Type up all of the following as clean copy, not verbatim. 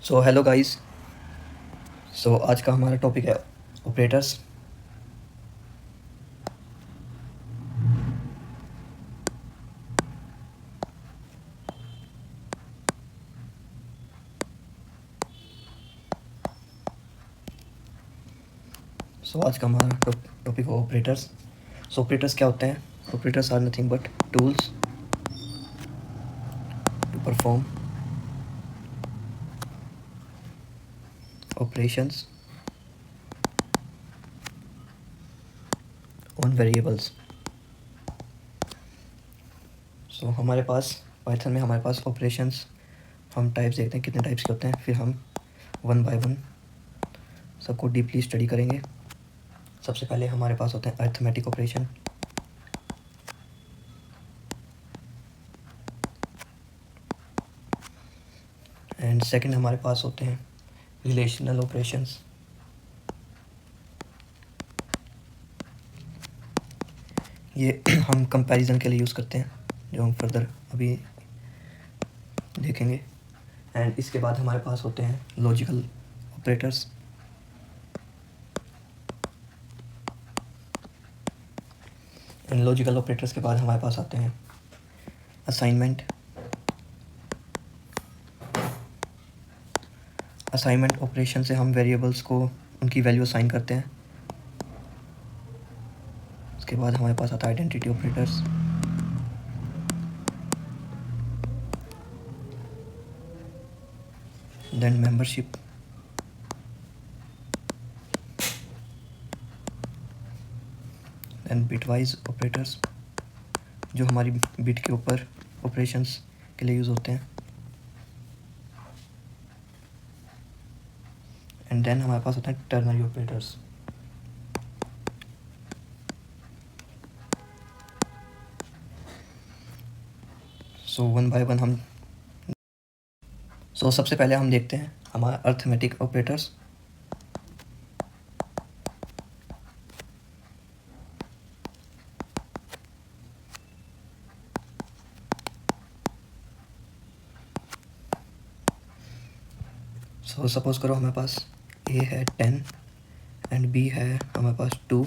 So hello guys. सो आज का हमारा टॉपिक है ऑपरेटर्स। सो आज का हमारा टॉपिक है ऑपरेटर्स। सो ऑपरेटर्स क्या होते हैं? Operators are nothing but tools to perform operations on variables. So हमारे पास पाइथन में हमारे पास ऑपरेशंस हम टाइप्स देखते हैं कितने टाइप्स के होते हैं, फिर हम वन बाय वन सबको डीपली स्टडी करेंगे। सबसे पहले हमारे पास होते हैं अरिथमेटिक ऑपरेशन। एंड सेकंड हमारे पास होते हैं रिलेशनल ऑपरेशंस। ये हम कंपैरिजन के लिए यूज़ करते हैं, जो हम फर्दर अभी देखेंगे। एंड इसके बाद हमारे पास होते हैं logical operators. And logical operators के बाद हमारे पास आते हैं असाइनमेंट। असाइनमेंट ऑपरेशन से हम वेरिएबल्स को उनकी वैल्यू असाइन करते हैं। उसके बाद हमारे पास आता है identity operators. Then membership. Then bitwise operators, जो हमारी बिट के ऊपर ऑपरेशंस के लिए यूज़ होते हैं। एंड देन हमारे पास होते हैं ternary operators. So one by one हम सबसे पहले हम देखते हैं हमारा अरिथमेटिक ऑपरेटर्स। सपोज करो हमारे पास ए है 10 एंड बी है हमारे पास 2।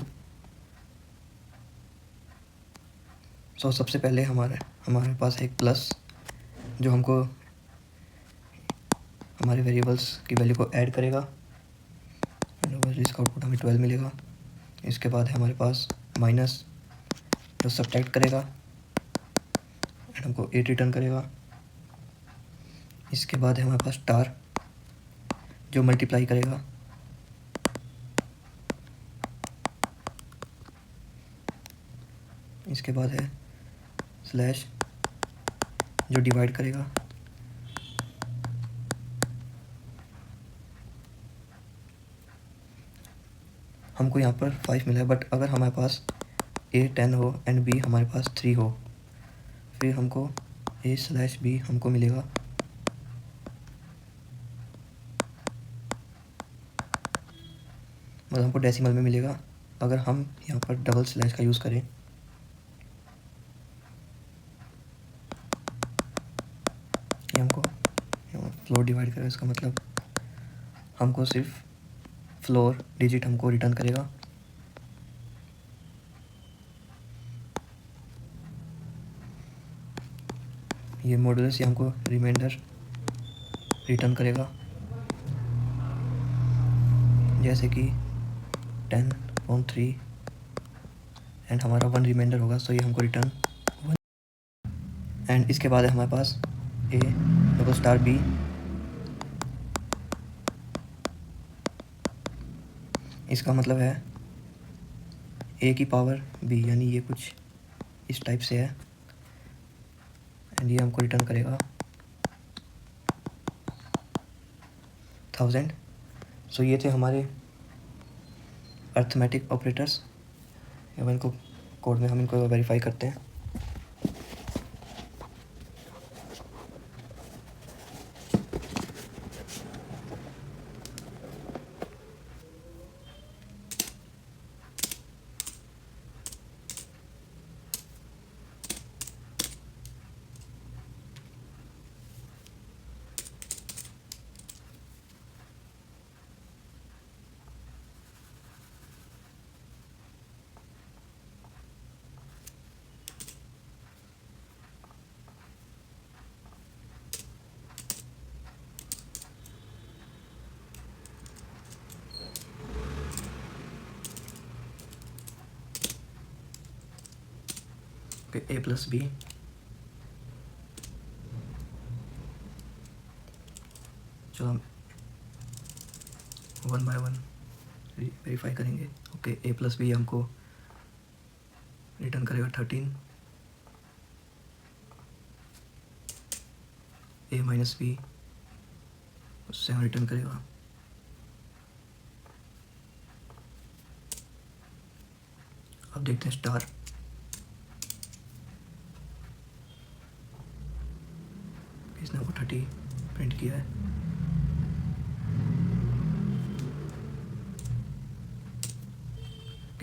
सबसे पहले हमारे पास एक प्लस, जो हमको हमारे वेरिएबल्स की वैल्यू को ऐड करेगा। इसका आउटपुट हमें 12 मिलेगा। इसके बाद है हमारे पास माइनस, जो सब्ट्रैक्ट करेगा एंड हमको 8 रिटर्न करेगा। इसके बाद है हमारे पास स्टार, जो मल्टीप्लाई करेगा। इसके बाद है स्लैश, जो डिवाइड करेगा। हमको यहाँ पर 5 मिला है, बट अगर हमारे पास ए 10 हो एंड बी हमारे पास 3 हो, फिर हमको ए स्लैश बी हमको मिलेगा मतलब हमको डेसिमल में मिलेगा। अगर हम यहाँ पर डबल स्लैश का यूज़ करें, ये हमको फ्लोर डिवाइड करेगा, इसका मतलब हमको सिर्फ फ्लोर डिजिट हमको रिटर्न करेगा। ये मॉडुलस, ये हमको रिमाइंडर रिटर्न करेगा, जैसे कि 10/3 एंड हमारा 1 रिमाइंडर होगा, सो ये हमको रिटर्न 1। एंड इसके बाद है हमारे पास ए डबल स्टार बी। इसका मतलब है ए की पावर बी, यानी ये कुछ इस टाइप से है एंड ये हमको रिटर्न करेगा 1000। सो ये थे हमारे अरिथमेटिक ऑपरेटर्स। अब इनको कोड में हम इनको वेरीफाई करते हैं। ए प्लस बी, चलो हम 1 बाय 1 वेरीफाई करेंगे। ओके, ए प्लस बी हमको रिटर्न करेगा 13, ए माइनस बी उससे हम रिटर्न करेगा अब देखते हैं स्टार। इसने हमको 30 प्रिंट किया है।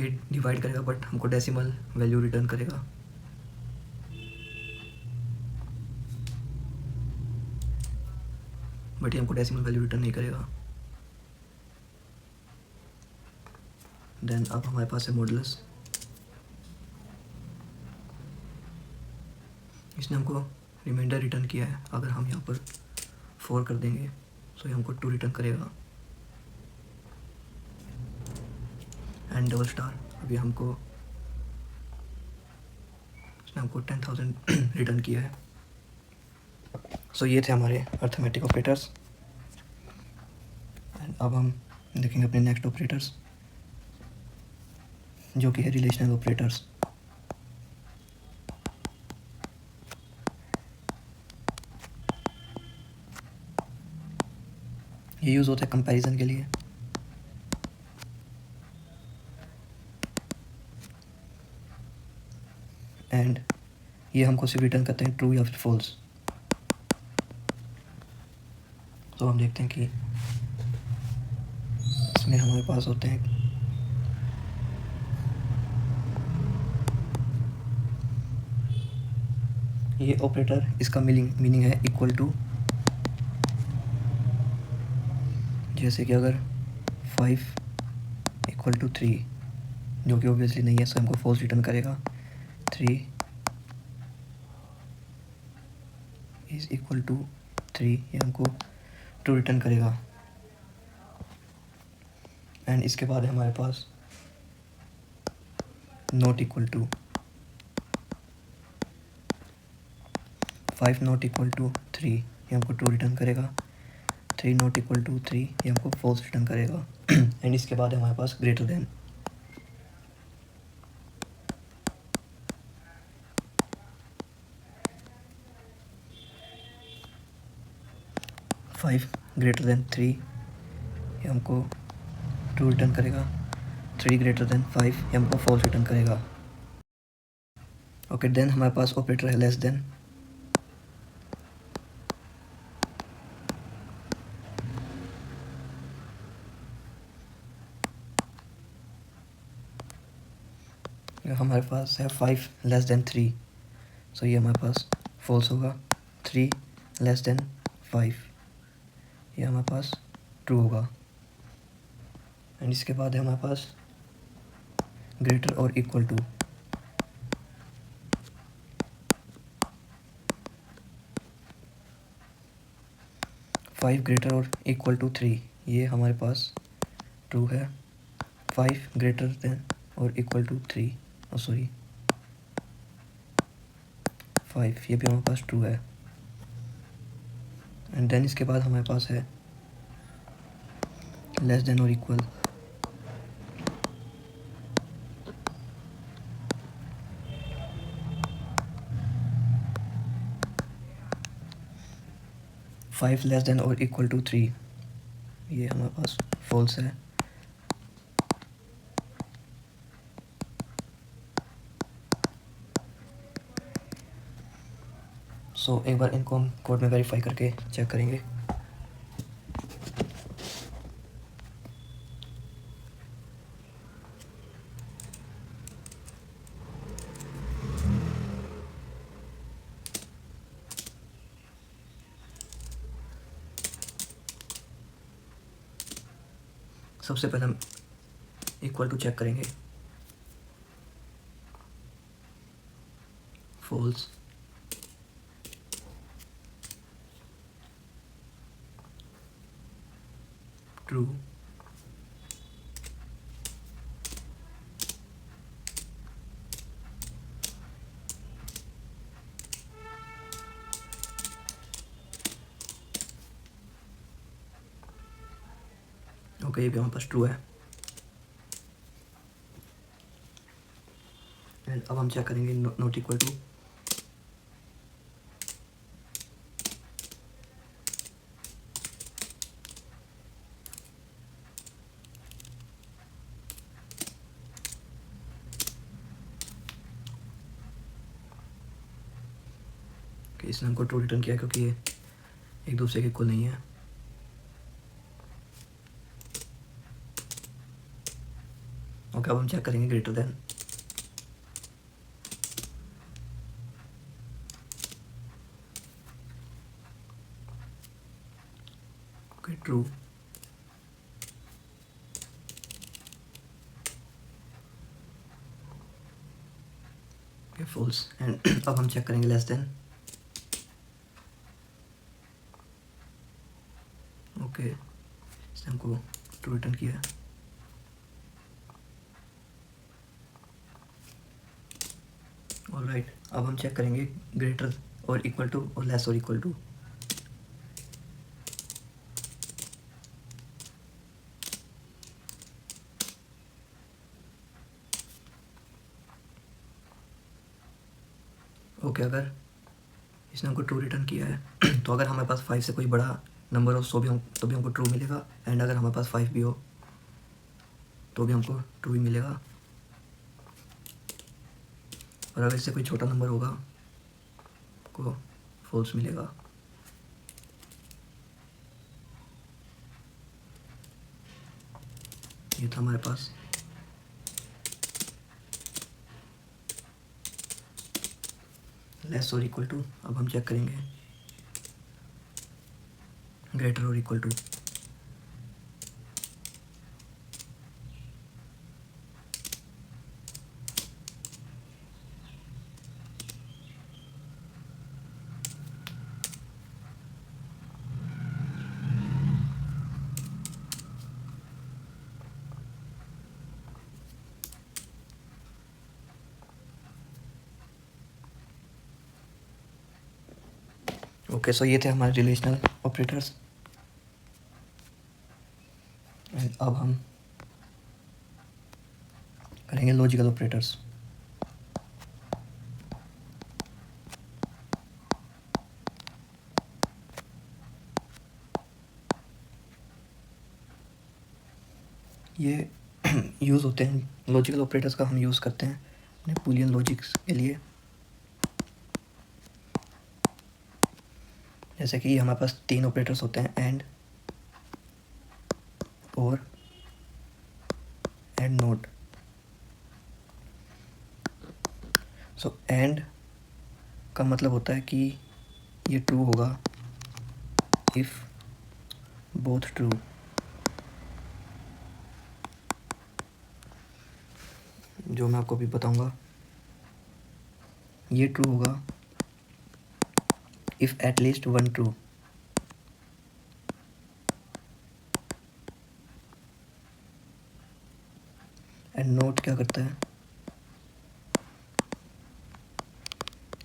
ये डिवाइड करेगा बट हमको डेसिमल वैल्यू रिटर्न करेगा। बट ये हमको डेसिमल वैल्यू रिटर्न नहीं करेगा। देन अब हमारे पास है मॉडुलस। इसने हमको रिमाइंडर रिटर्न किया है। अगर हम यहाँ पर 4 कर देंगे तो ये हमको 2 रिटर्न करेगा। एंड डबल स्टार अभी हमको इसने हमको 10,000 रिटर्न किया है। सो ये थे हमारे अर्थमेटिक ऑपरेटर्स। एंड अब हम देखेंगे अपने नेक्स्ट ऑपरेटर्स जो कि है रिलेशनल ऑपरेटर्स। ये यूज़ होता है कंपैरिजन के लिए। एंड ये हमको सिर्फ रिटर्न करते हैं ट्रू या फिर फॉल्स। तो हम देखते हैं कि इसमें हमारे पास होते हैं ये ऑपरेटर, इसका मीनिंग है इक्वल टू। जैसे कि अगर 5 इक्वल टू 3, जो कि ऑब्वियसली नहीं है, सो हमको फॉल्स रिटर्न करेगा। 3 इज इक्वल टू 3, ये हमको ट्रू रिटर्न करेगा। एंड इसके बाद है हमारे पास not equal to 5 not equal to 3, ये हमको ट्रू रिटर्न करेगा। 3 नॉट इक्वल टू 3, ये हमको फॉल्स रिटर्न करेगा। एंड इसके बाद है हमारे पास greater than. Five greater than 3, ये हमको ट्रू रिटर्न करेगा। 3 ग्रेटर देन 5, ये हमको फॉल्स रिटर्न करेगा। ओके, देन हमारे पास ऑपरेटर है लेस देन। हमारे पास है 5 लेस देन 3, सो ये हमारे पास फॉल्स होगा। 3 लेस देन 5, ये हमारे पास ट्रू होगा। एंड इसके बाद है हमारे पास ग्रेटर और इक्वल टू। फाइव ग्रेटर और इक्वल टू 3, ये हमारे पास ट्रू है। 5 ग्रेटर देन और इक्वल टू 3, सॉरी 5, ये भी हमारे पास ट्रू है। एंड देन इसके बाद हमारे पास है लेस देन और इक्वल। फाइव लेस देन और इक्वल टू 3, ये हमारे पास फॉल्स है। सो एक बार इनको हम कोड में वेरीफाई करके चेक करेंगे। सबसे पहले हम इक्वल टू चेक करेंगे। फॉल्स, ट्रू, ओके, ये भी हमारे पास ट्रू है। एंड अब हम चेक करेंगे नॉट इक्वल टू। इसने हमको ट्रू रिटर्न किया क्योंकि ये एक दूसरे के इक्वल नहीं है। ओके, अब हम चेक करेंगे greater than. Okay, true. Okay, false. And अब हम चेक करेंगे लेस देन। ओके, इसने हमको ट्रू रिटर्न किया। ऑलराइट, अब हम चेक करेंगे ग्रेटर और इक्वल टू और लेस और इक्वल टू। ओके, अगर इसने हमको ट्रू रिटर्न किया है तो अगर हमारे पास 5 से कोई बड़ा नंबर हो तो भी हमको ट्रू मिलेगा। एंड अगर हमारे पास 5 भी हो तो भी हमको ट्रू ही मिलेगा। और अगर इससे कोई छोटा नंबर होगा को फॉल्स मिलेगा। ये था हमारे पास। लेस और इक्वल टू। अब हम चेक करेंगे ग्रेटर और इक्वल टू। ओके, सो ये थे हमारे रिलेशनल ऑपरेटर्स। एंड अब हम करेंगे लॉजिकल ऑपरेटर्स। ये यूज़ होते हैं, लॉजिकल ऑपरेटर्स का हम यूज़ करते हैं अपने बूलियन लॉजिक्स के लिए। जैसे कि हमारे पास 3 ऑपरेटर्स होते हैं, एंड, और, एंड नॉट। सो एंड का मतलब होता है कि ये ट्रू होगा इफ़ बोथ ट्रू। जो मैं आपको भी बताऊंगा, ये ट्रू होगा if at least one true. And note क्या करता है,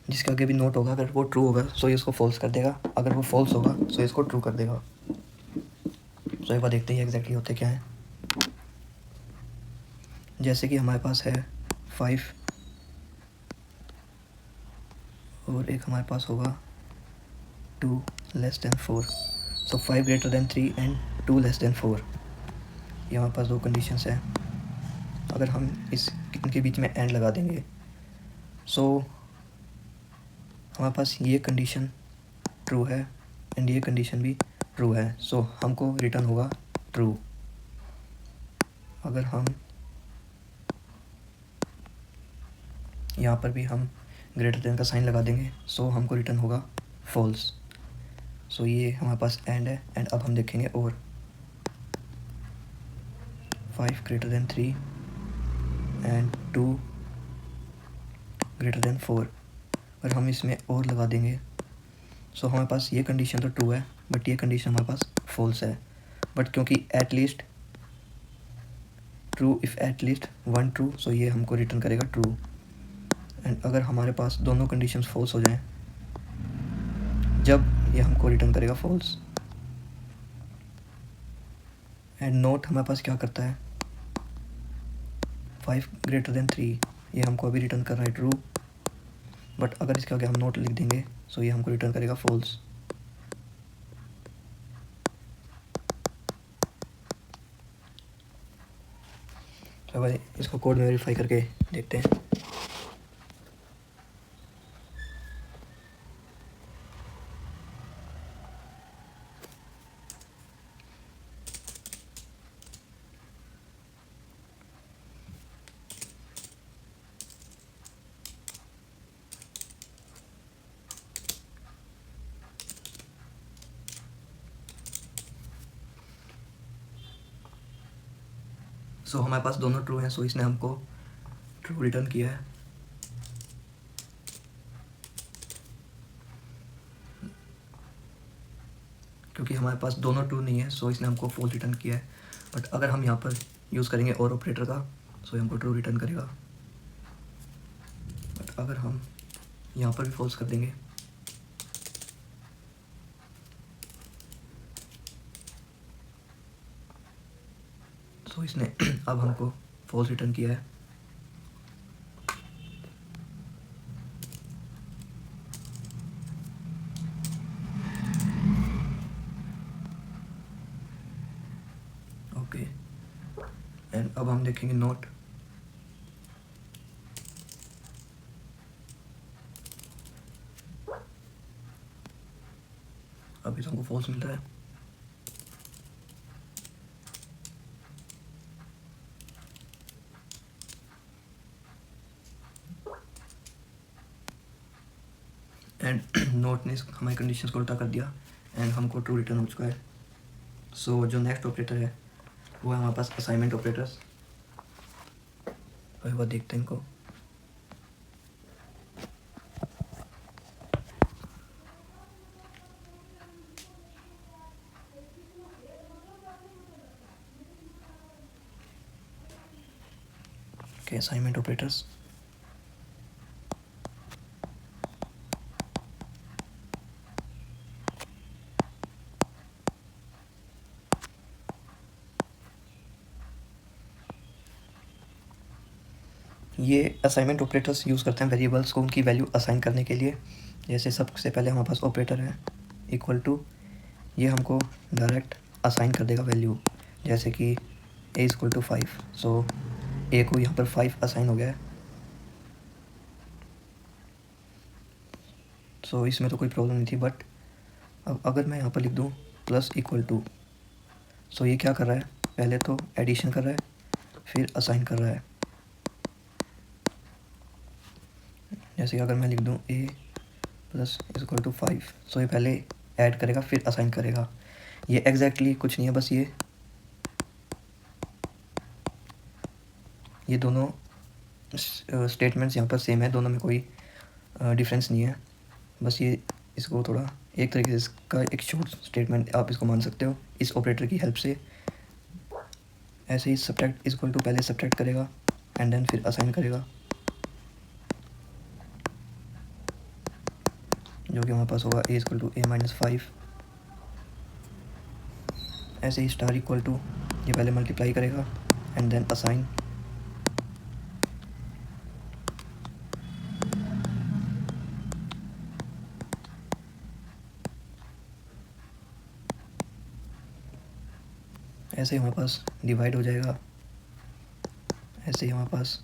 जिसके आगे भी नोट होगा, अगर वो ट्रू होगा सो ये इसको फॉल्स कर देगा, अगर वो फॉल्स होगा सो इसको ट्रू कर देगा। सो एक बार देखते ही एग्जैक्टली होते क्या है। जैसे कि हमारे पास है 5 और एक हमारे पास होगा 2 less than 4। So 5 greater than 3 and 2 less than 4। ये हमारे पास 2 कंडीशंस हैं। अगर हम इनके बीच में एंड लगा देंगे सो हमारे पास ये कंडीशन ट्रू है एंड ये कंडीशन भी ट्रू है। सो हमको रिटर्न होगा ट्रू। अगर हम यहाँ पर भी हम ग्रेटर देन का साइन लगा देंगे सो हमको रिटर्न होगा फॉल्स। सो ये हमारे पास एंड है। एंड अब हम देखेंगे और 5 greater than 3 and 2 greater than 4। अगर हम इसमें और लगा देंगे सो हमारे पास ये कंडीशन तो ट्रू है, बट ये कंडीशन हमारे पास फॉल्स है। बट क्योंकि at least true, if at least one true, so ये हमको रिटर्न करेगा ट्रू। एंड अगर हमारे पास दोनों कंडीशंस फॉल्स हो जाएं, जब ये हमको रिटर्न करेगा फॉल्स। एंड नोट हमारे पास क्या करता है, 5 ग्रेटर देन 3, ये हमको अभी रिटर्न कर रहा है ट्रू, बट अगर इसके आगे हम नोट लिख देंगे सो ये हमको रिटर्न करेगा फॉल्स। तो भाई इसको कोड में वेरीफाई करके देखते हैं। सो हमारे पास दोनों ट्रू हैं, सो इसने हमको ट्रू रिटर्न किया है। क्योंकि हमारे पास दोनों ट्रू नहीं है सो इसने हमको फॉल्स रिटर्न किया है। बट अगर हम यहाँ पर यूज़ करेंगे और ऑपरेटर का सो ये हमको ट्रू रिटर्न करेगा। बट अगर हम यहाँ पर भी फॉल्स कर देंगे सो इसने अब हमको फॉल्स रिटर्न किया है। ओके, एंड अब हम देखेंगे नोट। अभी तो हमको फॉल्स मिल रहा है। एंड नोट ने हमारी कंडीशंस को उल्टा कर दिया एंड हमको ट्रू रिटर्न हो चुका है। सो जो नेक्स्ट ऑपरेटर है वो है हमारे पास असाइनमेंट ऑपरेटर्स। और वो देखते हैं इनको। असाइनमेंट ऑपरेटर्स, ये असाइनमेंट ऑपरेटर्स यूज़ करते हैं वेरिएबल्स को उनकी वैल्यू असाइन करने के लिए। जैसे सबसे पहले हमारे पास ऑपरेटर है इक्वल टू, ये हमको डायरेक्ट असाइन कर देगा वैल्यू। जैसे कि a equal to 5, so a को यहाँ पर 5 असाइन हो गया है। सो इसमें तो कोई प्रॉब्लम नहीं थी। बट अब अगर मैं यहाँ पर लिख दूँ प्लस इक्वल टू, सो ये क्या कर रहा है, पहले तो एडिशन कर रहा है फिर असाइन कर रहा है। जैसे कि अगर मैं लिख दूँ a प्लस इक्वल टू 5, सो ये पहले ऐड करेगा फिर असाइन करेगा। ये एग्जैक्टली कुछ नहीं है, बस ये दोनों स्टेटमेंट्स यहाँ पर सेम है, दोनों में कोई डिफरेंस नहीं है। बस ये इसको थोड़ा एक तरीके से इसका एक शॉर्ट स्टेटमेंट आप इसको मान सकते हो इस ऑपरेटर की हेल्प से। ऐसे ही सब्ट्रैक्ट इक्वल टू पहले सब्ट्रैक्ट करेगा एंड देन फिर असाइन करेगा, जो कि हमारे पास होगा a equal to a minus 5। ऐसे ही स्टार इक्वल टू, ये पहले मल्टीप्लाई करेगा एंड देन असाइन। ऐसे ही हमारे पास डिवाइड हो जाएगा। ऐसे ही हमारे पास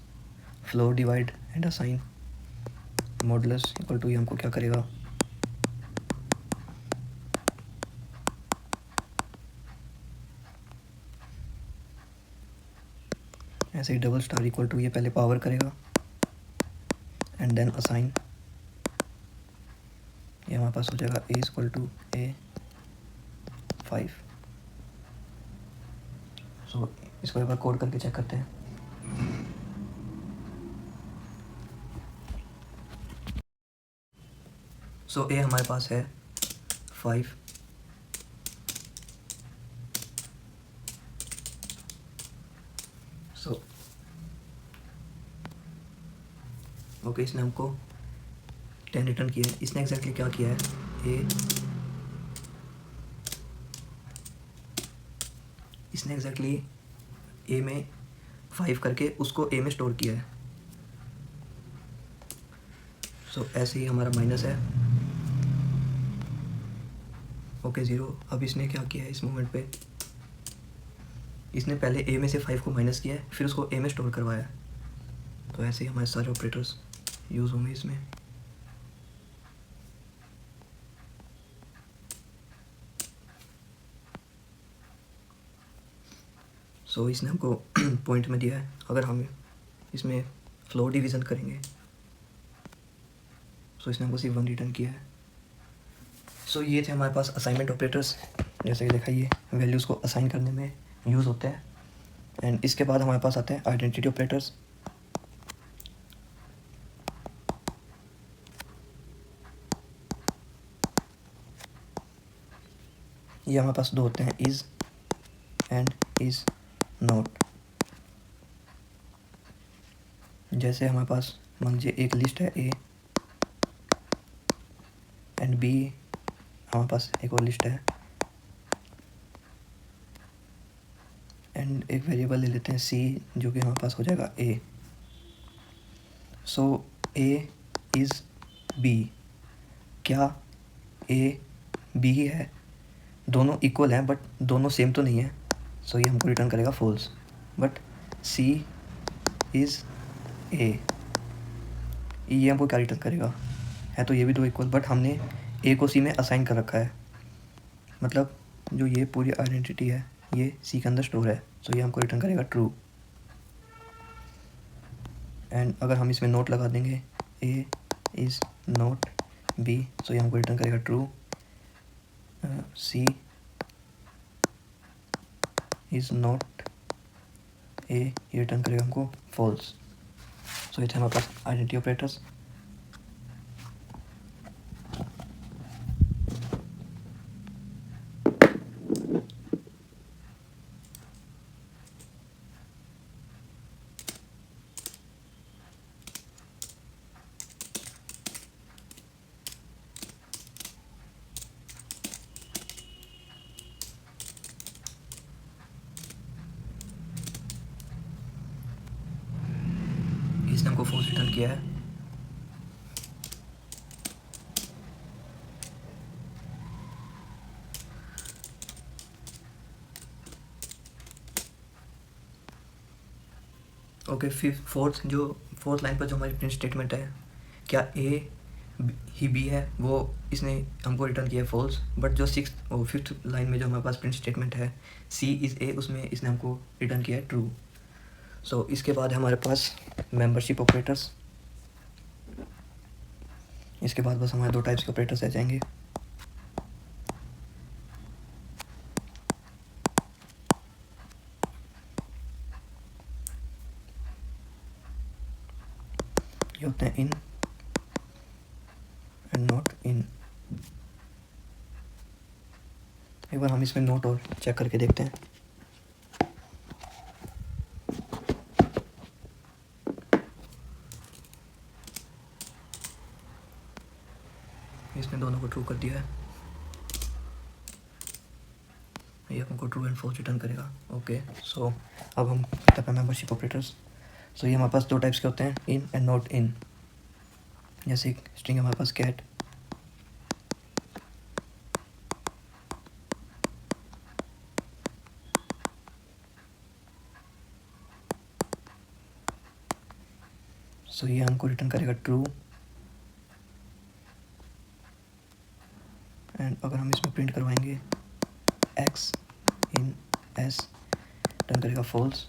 floor divide and assign. Modulus equal to, ये हमको क्या करेगा, ऐसे ही डबल स्टार इक्वल टू, ये पहले पावर करेगा एंड देन असाइन। ये हमारे पास हो जाएगा a इक्वल टू a 5। सो इसको एक बार कोड करके चेक करते हैं। सो a हमारे पास है 5, सो ओके इसने हमको 10 रिटर्न किया है। इसने एग्जैक्टली क्या किया है, a इसने एग्जैक्टली ए में 5 करके उसको ए में स्टोर किया है। सो ऐसे ही हमारा माइनस है। ओके 0। अब इसने क्या किया है इस मोमेंट पे, इसने पहले ए में से 5 को माइनस किया है, फिर उसको ए में स्टोर करवाया है। तो ऐसे ही हमारे सारे ऑपरेटर्स यूज़ होंगे इसमें। सो इसने हमको पॉइंट में दिया है। अगर हम इसमें फ्लोर डिवीज़न करेंगे सो इसने हमको सिर्फ 1 रिटर्न किया है। सो ये थे हमारे पास असाइनमेंट ऑपरेटर्स, जैसे कि देखा ये वैल्यूज़ को असाइन करने में यूज़ होते हैं। एंड इसके बाद हमारे पास आते हैं आइडेंटिटी ऑपरेटर्स। ये हमारे पास 2 होते हैं, इज़ एंड इज़ नॉट। जैसे हमारे पास मान लीजिए एक लिस्ट है ए एंड बी, हमारे पास एक और लिस्ट है एंड एक वेरिएबल ले लेते हैं सी, जो कि हमारे पास हो जाएगा ए। सो ए इज़ बी, क्या ए बी ही है? दोनों इक्वल हैं बट दोनों सेम तो नहीं है। सो ये हमको रिटर्न करेगा false. But C is A, ये हमको क्या रिटर्न करेगा? है तो ये भी 2 इक्वल, बट हमने ए को सी में असाइन कर रखा है, मतलब जो ये पूरी आइडेंटिटी है ये सी के अंदर स्टोर है। सो ये हमको रिटर्न करेगा ट्रू। एंड अगर हम इसमें नोट लगा देंगे A is not B, so ये हमको रिटर्न करेगा true. C is not A, ये रिटर्न करेगा हमको फॉल्स। सो ये थे हमारे पास आइडेंटिटी ऑपरेटर्स। इसने हमको फॉल्स रिटर्न किया है। ओके, फोर्थ लाइन पर जो हमारी प्रिंट स्टेटमेंट है, क्या ए ही बी है, वो इसने हमको रिटर्न किया है फॉल्स। बट जो 5th लाइन में जो हमारे पास प्रिंट स्टेटमेंट है सी इज़ ए, उसमें इसने हमको रिटर्न किया है ट्रू। सो इसके बाद है हमारे पास मेंबरशिप ऑपरेटर्स। इसके बाद बस हमारे 2 टाइप्स के ऑपरेटर्स रह जाएंगे। ये होते हैं इन एंड नॉट इन। एक बार हम इसमें नोट और चेक करके देखते हैं। इसने दोनों को ट्रू कर दिया है। ये हमको ट्रू एंड फॉल्स रिटर्न करेगा। ओके, सो अब हम करते हैं मेंबरशिप ऑपरेटर्स। सो ये हमारे पास 2 टाइप्स के होते हैं, इन एंड नॉट इन। जैसे एक स्ट्रिंग हमारे पास कैट, सो ये हमको रिटर्न करेगा ट्रू। एंड अगर हम इसमें प्रिंट करवाएंगे एक्स इन एस, रिटर्न करेगा फॉल्स।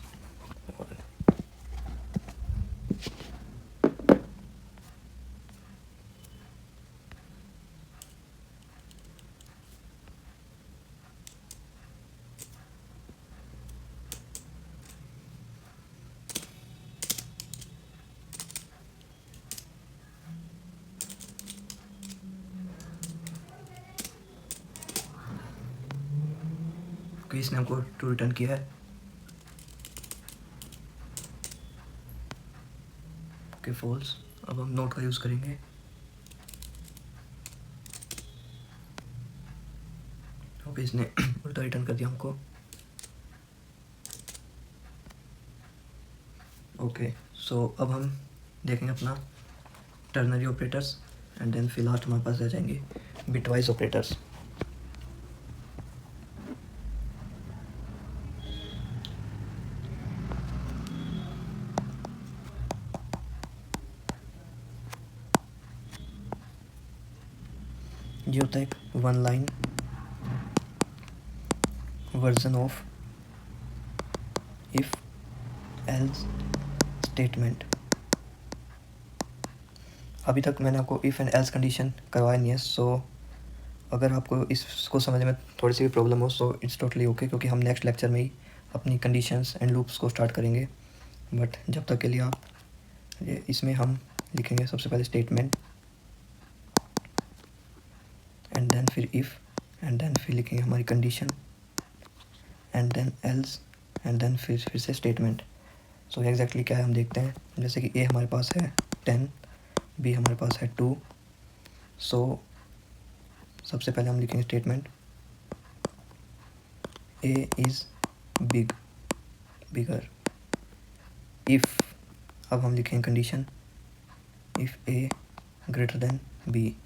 कि इसने हमको ट्रू रिटर्न किया है। Okay false. अब हम नोट का यूज़ करेंगे। ओके, इसने उल्टा रिटर्न कर दिया हमको। ओके, सो अब हम देखेंगे अपना टर्नरी ऑपरेटर्स एंड देन फिर लास्ट हमारे पास रह जाएंगे बिटवाइज ऑपरेटर्स। ये होता है एक one line version of if else statement. अभी तक मैंने आपको इफ़ एंड एल्स कंडीशन करवाया नहीं है, सो अगर आपको इसको समझने में थोड़ी सी भी प्रॉब्लम हो सो इट्स टोटली ओके, क्योंकि हम नेक्स्ट लेक्चर में ही अपनी कंडीशंस एंड लूप्स को स्टार्ट करेंगे। बट जब तक के लिए आप इसमें हम लिखेंगे सबसे पहले स्टेटमेंट एंड देन फिर इफ़ एंड देन फिर लिखेंगे हमारी condition and then else and then फिर से स्टेटमेंट। सो एग्जैक्टली क्या है हम देखते हैं। जैसे कि ए हमारे पास है 10, बी हमारे पास है 2। सो सबसे पहले हम लिखेंगे statement A is bigger if. अब हम लिखेंगे condition if A greater than B,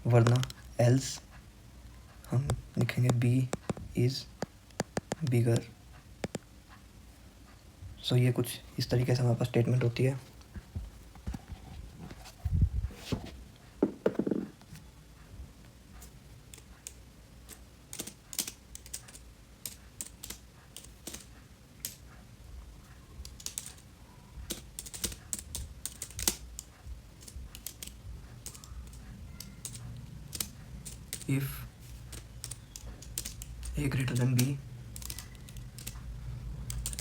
वरना एल्स हम लिखेंगे बी इज़ बिगर। सो ये कुछ इस तरीके से हमारे पास स्टेटमेंट होती है। If A greater than B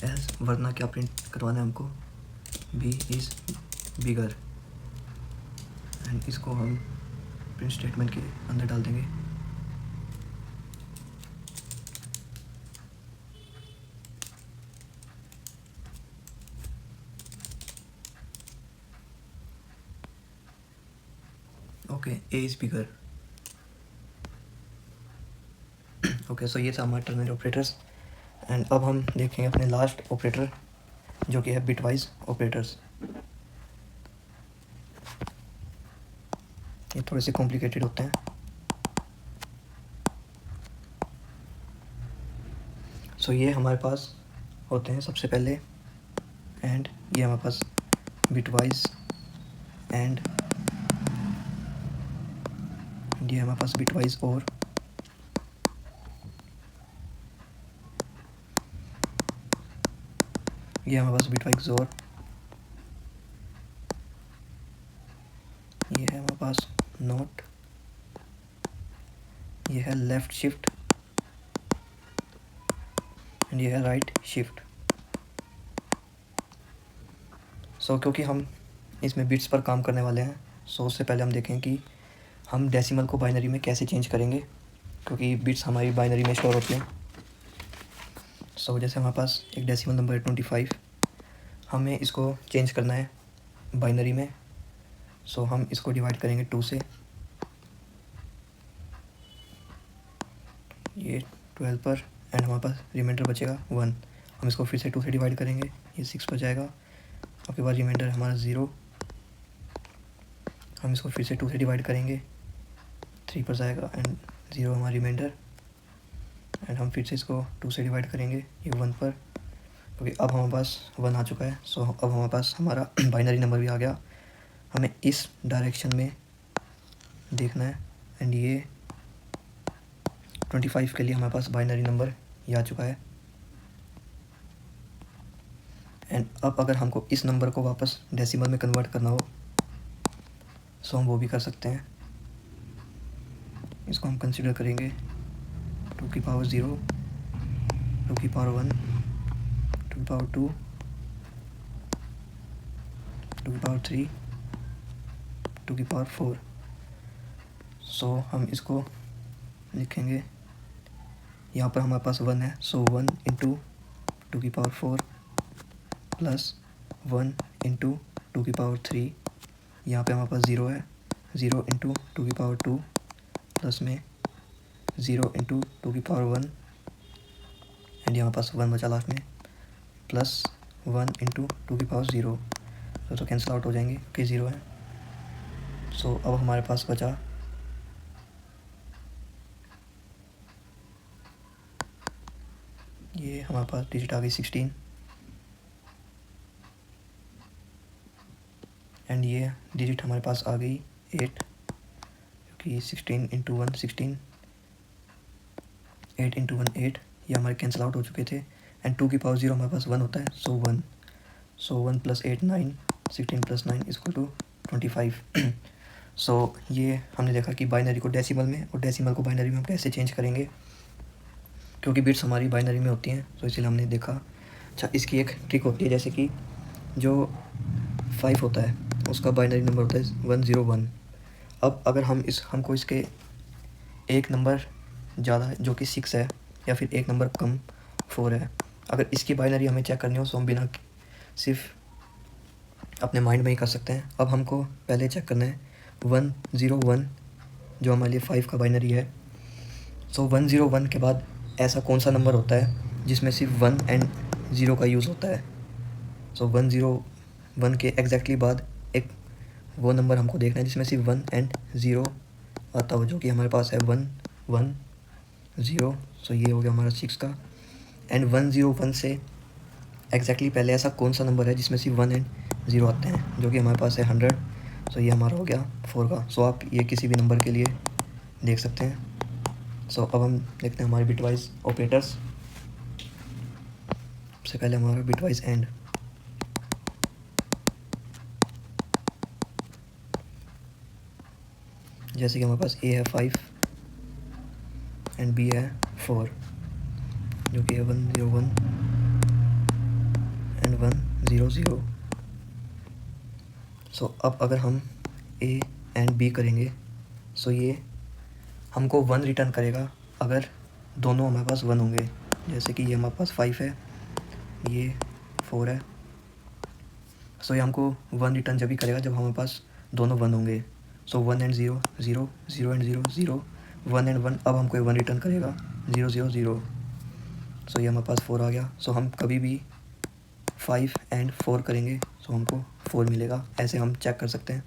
else, वरना क्या प्रिंट करवाना है हमको बी इज़ बिगर, एंड इसको हम प्रिंट स्टेटमेंट के अंदर डाल देंगे। Okay, a is bigger. Okay, so ये था हमारे टर्नरी ऑपरेटर्स। एंड अब हम देखेंगे अपने लास्ट ऑपरेटर जो कि है बिटवाइज ऑपरेटर्स। ये थोड़े से कॉम्प्लिकेटेड होते हैं। सो ये हमारे पास होते हैं सबसे पहले एंड, ये हमारे पास बिटवाइज एंड, ये हमारे पास बिटवाइज और, ये हमारे पास बिटवाइज और, ये है हमारे पास नोट, ये है लेफ्ट शिफ्ट एंड ये है राइट शिफ्ट। सो क्योंकि हम इसमें बिट्स पर काम करने वाले हैं, सो उससे पहले हम देखें कि हम डेसिमल को बाइनरी में कैसे चेंज करेंगे, क्योंकि बिट्स हमारी बाइनरी में स्टोर होती हैं। सो जैसे हमारे पास एक डेसिमल नंबर है 25, हमें इसको चेंज करना है बाइनरी में। सो हम इसको डिवाइड करेंगे 2 से, ये 12 पर, एंड हमारे पास रिमाइंडर बचेगा 1। हम इसको फिर से 2 से डिवाइड करेंगे, ये 6 पर जाएगा। उसके बाद रिमाइंडर हमारा 0, हम इसको फिर से 2 से डिवाइड करेंगे, 3 पर जाएगा एंड 0 हमारा रिमाइंडर। एंड हम फिर से इसको 2 से डिवाइड करेंगे, ये 1 पर, क्योंकि अब हमारे पास 1 आ चुका है। सो अब हमारे पास हमारा बाइनरी नंबर भी आ गया। हमें इस डायरेक्शन में देखना है एंड ये 25 के लिए हमारे पास बाइनरी नंबर ये आ चुका है। एंड अब अगर हमको इस नंबर को वापस डेसिमल में कन्वर्ट करना हो सो हम वो भी कर सकते हैं। इसको हम कंसिडर करेंगे 2 की पावर 0, 2 की पावर 1, 2 की पावर 2, 2 की पावर 3, 2 की पावर 4। सो हम इसको लिखेंगे, यहाँ पर हमारे पास 1 है, सो 1 इंटू 2 की पावर 4 प्लस 1 इंटू 2 की पावर 3, यहाँ पे हमारे पास 0 है, 0 इंटू 2 की पावर 2 प्लस में 0 इंटू 2 की पावर 1, एंड यहाँ पास 1 बचा लास्ट में, प्लस 1 इंटू 2 की पावर 0, तो कैंसिल आउट हो जाएंगे कि 0 है। सो अब हमारे पास बचा ये, हमारे पास डिजिट आ गई 16 एंड ये डिजिट हमारे पास आ गई 8, क्योंकि 16 इंटू 1 16, 8 इंटू 1 8, ये हमारे कैंसिल आउट हो चुके थे। एंड 2 की पावर 0 हमारे पास 1 होता है, सो 1, सो 1 प्लस 8 9, 16 प्लस 9 इक्वल टू 25। सो ये हमने देखा कि बाइनरी को डेसिमल में और डेसिमल को बाइनरी में हम कैसे चेंज करेंगे, क्योंकि बिट्स हमारी बाइनरी में होती हैं, तो इसलिए हमने देखा। अच्छा, इसकी एक ट्रिक होती है, जैसे कि जो 5 होता है उसका बाइनरी नंबर होता है 101। अब अगर हमको इसके एक नंबर ज़्यादा जो कि 6 है, या फिर एक नंबर कम 4 है, अगर इसकी बाइनरी हमें चेक करनी हो तो हम बिना सिर्फ अपने माइंड में ही कर सकते हैं। अब हमको पहले चेक करना है 101 जो हमारे लिए 5 का बाइनरी है। सो 101 के बाद ऐसा कौन सा नंबर होता है जिसमें सिर्फ 1 एंड 0 का यूज़ होता है। सो 101 के एग्जैक्टली बाद एक वो नंबर हमको देखना है जिसमें सिर्फ 1 एंड 0 आता हो, जो कि हमारे पास है 1 1 0। सो ये हो गया हमारा 6 का। एंड 101 से एग्जैक्टली पहले ऐसा कौन सा नंबर है जिसमें सिर्फ 1 एंड 0 आते हैं, जो कि हमारे पास है 100। सो ये हमारा हो गया 4 का। सो आप ये किसी भी नंबर के लिए देख सकते हैं। सो अब हम देखते हैं हमारे बिटवाइज ऑपरेटर्स। सबसे पहले हमारा बिटवाइज एंड, जैसे कि हमारे पास ए है 5 एंड बी है 4, जो कि है 101 एंड 100। सो अब अगर हम ए एंड बी करेंगे, सो ये हमको 1 रिटर्न करेगा अगर दोनों हमारे पास 1 होंगे। जैसे कि ये हमारे पास 5 है, ये 4 है। सो ये हमको 1 रिटर्न जब भी करेगा जब हमारे पास दोनों 1 होंगे। सो 1 एंड 0 0, 0 एंड 0 0, 1 एंड 1, अब हमको 1 रिटर्न करेगा 0 0 0। सो ये हमारे पास 4 आ गया। सो हम कभी भी 5 एंड 4 करेंगे सो हमको 4 मिलेगा। ऐसे हम चेक कर सकते हैं।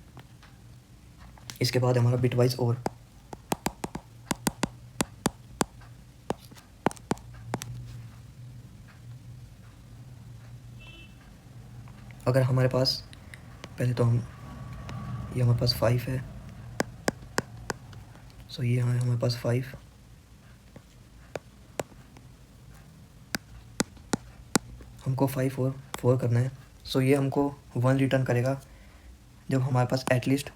इसके बाद हमारा बिटवाइज और, अगर हमारे पास पहले तो ये हमारे पास 5 है, सो ये है हमारे पास 5। हमको 5 और 4 करना है। सो ये हमको 1 रिटर्न करेगा जब हमारे पास एटलीस्ट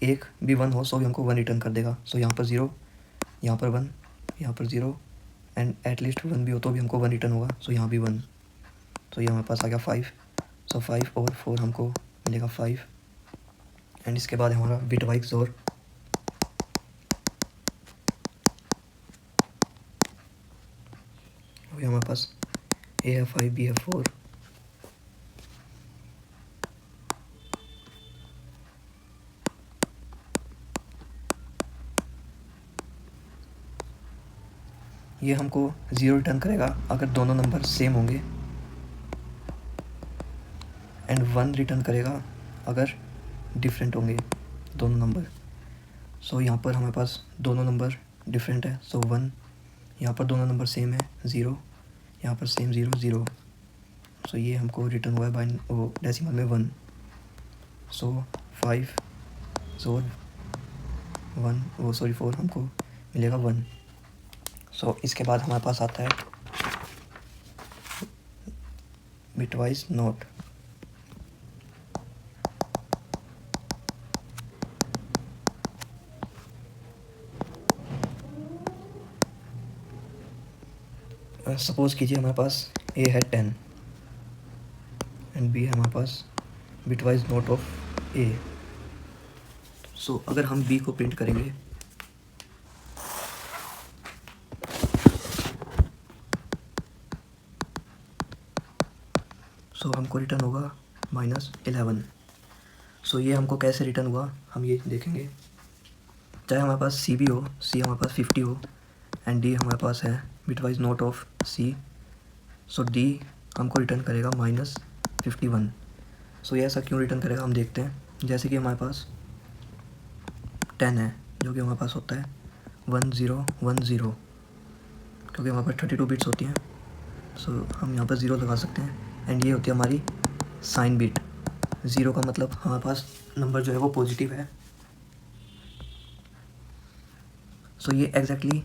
एक भी 1 हो, सो भी हमको 1 रिटर्न कर देगा। सो यहाँ पर 0, यहाँ पर 1, यहाँ पर 0 एंड एटलीस्ट 1 भी हो तो भी हमको 1 रिटर्न होगा। सो यहाँ भी 1। सो ये हमारे पास आ गया 5। सो 5 और 4 हमको मिलेगा 5। एंड इसके बाद हमारा बिटवाइज और, हमारे पास ए है 5, बी है 4। ये हमको 0 रिटर्न करेगा अगर दोनों नंबर सेम होंगे, एंड 1 रिटर्न करेगा अगर डिफरेंट होंगे दोनों नंबर। सो यहाँ पर हमारे पास दोनों नंबर डिफरेंट है। सो 1, यहाँ पर दोनों नंबर सेम है 0, यहाँ पर सेम 0 0। सो ये हमको रिटर्न हुआ है बाय वो डेसिमल में 1। सो 5 और 4 हमको मिलेगा 1। सो इसके बाद हमारे पास आता है बिटवाइज नॉट। सपोज कीजिए हमारे पास ए है 10 एंड बी है हमारे पास बिटवाइज नॉट ऑफ ए। सो अगर हम बी को प्रिंट करेंगे, सो हमको रिटर्न होगा -11। सो ये हमको कैसे रिटर्न हुआ हम ये देखेंगे। चाहे हमारे पास सी भी हो, सी हमारे पास 50 हो एंड डी हमारे पास है bitwise not of C. So D हमको रिटर्न करेगा 51। सो ये ऐसा क्यों रिटर्न करेगा हम देखते हैं। जैसे कि हमारे पास 10 है, जो कि हमारे पास होता है 1010, क्योंकि हमारे पास 32 बिट्स होती हैं। सो हम यहाँ पर 0 लगा सकते हैं। एंड ये होती है हमारी साइन बिट। 0 का मतलब हमारे पास नंबर जो है वो पॉजिटिव है। सो ये एग्जैक्टली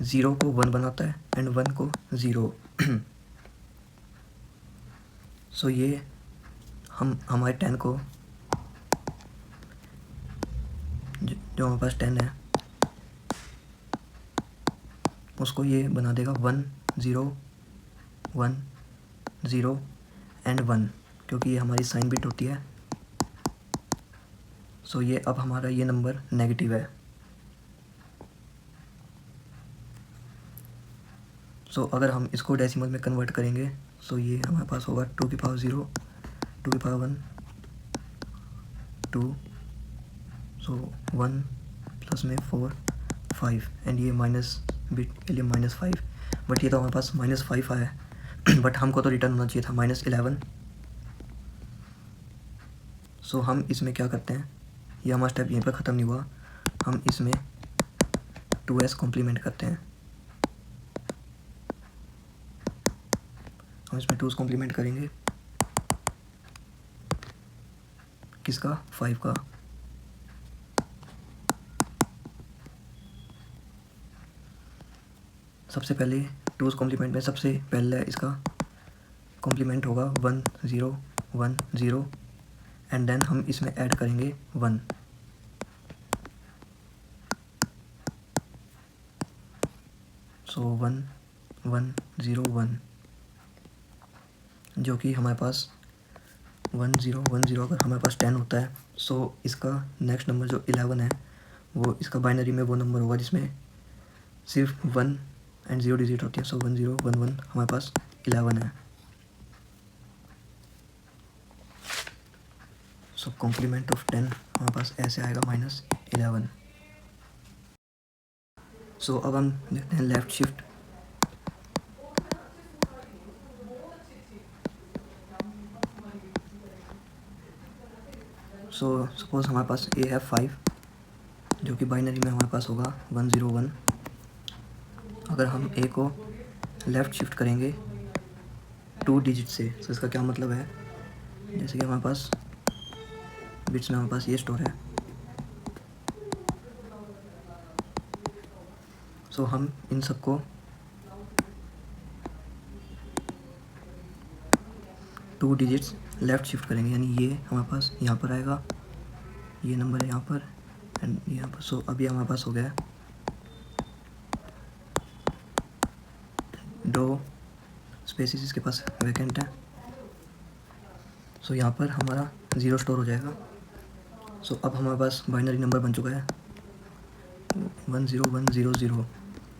0 को 1 बनाता है एंड 1 को 0। सो ये हम हमारे 10 को जो हमारे पास 10 है उसको ये बना देगा 1 0 1 0 एंड 1, क्योंकि ये हमारी साइन बिट होती है। सो ये अब हमारा ये नंबर नेगेटिव है। सो अगर हम इसको डेसिमल में कन्वर्ट करेंगे सो ये हमारे पास होगा 2 की पावर 0, 2 की पावर 1, 2, सो 1 प्लस में 4 5 एंड ये माइनस बिट के लिए -5, बट ये तो हमारे पास -5 आया है बट हमको तो रिटर्न होना चाहिए था -11। सो हम इसमें क्या करते हैं, ये हमारा स्टेप यहीं पर ख़त्म नहीं हुआ, हम इसमें 2s कॉम्प्लीमेंट करते हैं। हम इसमें 2s कॉम्प्लीमेंट करेंगे किसका, 5 का। सबसे पहले 2s कॉम्प्लीमेंट में सबसे पहले इसका कॉम्प्लीमेंट होगा 1 0 1 0 एंड देन हम इसमें ऐड करेंगे 1। सो 1 1 0 1, जो कि हमारे पास 1 0 1 0 अगर हमारे पास 10 होता है सो इसका नेक्स्ट नंबर जो 11 है वो इसका बाइनरी में वो नंबर होगा जिसमें सिर्फ 1 एंड 0 डिजिट होती है। सो 1 0 1 1 हमारे पास 11 है। सो कॉम्प्लीमेंट ऑफ 10 हमारे पास ऐसे आएगा -11। सो अब हम देखते हैं लेफ्ट शिफ्ट। सो सपोज हमारे पास ए है 5, जो कि बाइनरी में हमारे पास होगा 1 0 1। अगर हम ए को लेफ़्ट शिफ्ट करेंगे 2 डिजिट से, तो इसका क्या मतलब है, जैसे कि हमारे पास बिट्स में हमारे पास ये स्टोर है। सो हम इन सबको 2 डिजिट्स लेफ़्ट शिफ्ट करेंगे, यानी ये हमारे पास यहाँ पर आएगा, ये नंबर है यहाँ पर एंड यहाँ पर। सो अब ये हमारे पास हो गया 2 स्पेसिस इसके पास वैकेंट है। सो यहाँ पर हमारा 0 स्टोर हो जाएगा। सो अब हमारे पास बाइनरी नंबर बन चुका है 1 0 1 0 0।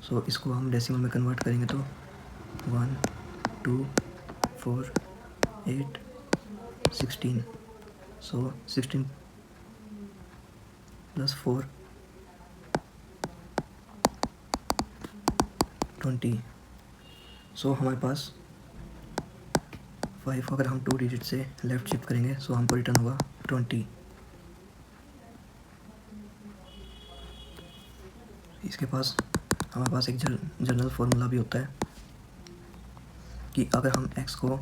सो इसको हम डेसिमल में कन्वर्ट करेंगे तो 1 2 4 8 16। सो 16 प्लस 4 20। सो हमारे पास 5 अगर हम 2 डिजिट से लेफ़्ट शिफ्ट करेंगे सो हमको रिटर्न होगा 20। इसके पास हमारे पास एक जनरल फार्मूला भी होता है कि अगर हम x को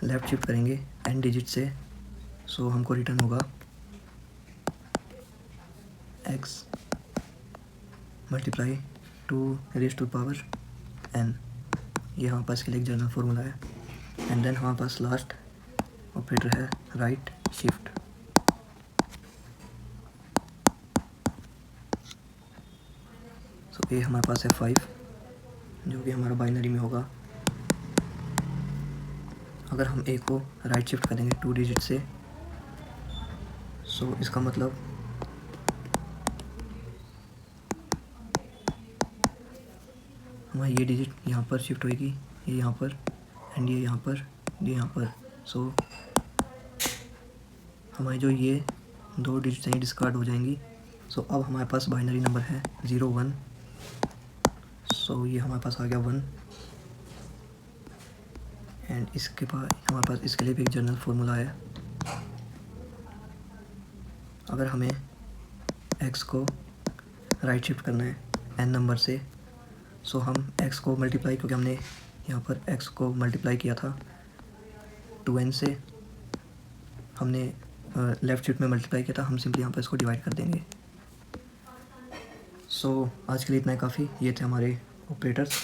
लेफ़्ट शिफ्ट करेंगे n डिजिट से सो हमको रिटर्न होगा x multiply 2 raise to power n। ये हमारे पास के लिए एक जनरल फार्मूला है। एंड देन हमारे पास लास्ट ऑपरेटर है राइट शिफ्ट। सो ए हमारे पास है 5, जो कि हमारा बाइनरी में होगा। अगर हम ए को राइट शिफ्ट करेंगे 2 डिजिट से सो इसका मतलब हमारी ये डिजिट यहाँ पर शिफ्ट होएगी, ये यहाँ पर एंड ये यहाँ पर, ये यहाँ पर। सो हमारी जो ये 2 डिजिट हैं डिस्कार्ड हो जाएंगी। सो अब हमारे पास बाइनरी नंबर है 0 1। सो ये हमारे पास आ गया 1 एंड इसके बाद हमारे पास इसके लिए भी एक जनरल फार्मूला है। अगर हमें x को राइट शिफ्ट करना है n नंबर से, सो हम x को मल्टीप्लाई, क्योंकि हमने यहाँ पर x को मल्टीप्लाई किया था 2n से, हमने लेफ़्ट शिफ्ट में मल्टीप्लाई किया था, हम सिंपली यहाँ पर इसको डिवाइड कर देंगे। सो आज के लिए इतना ही काफ़ी। ये थे हमारे ऑपरेटर्स।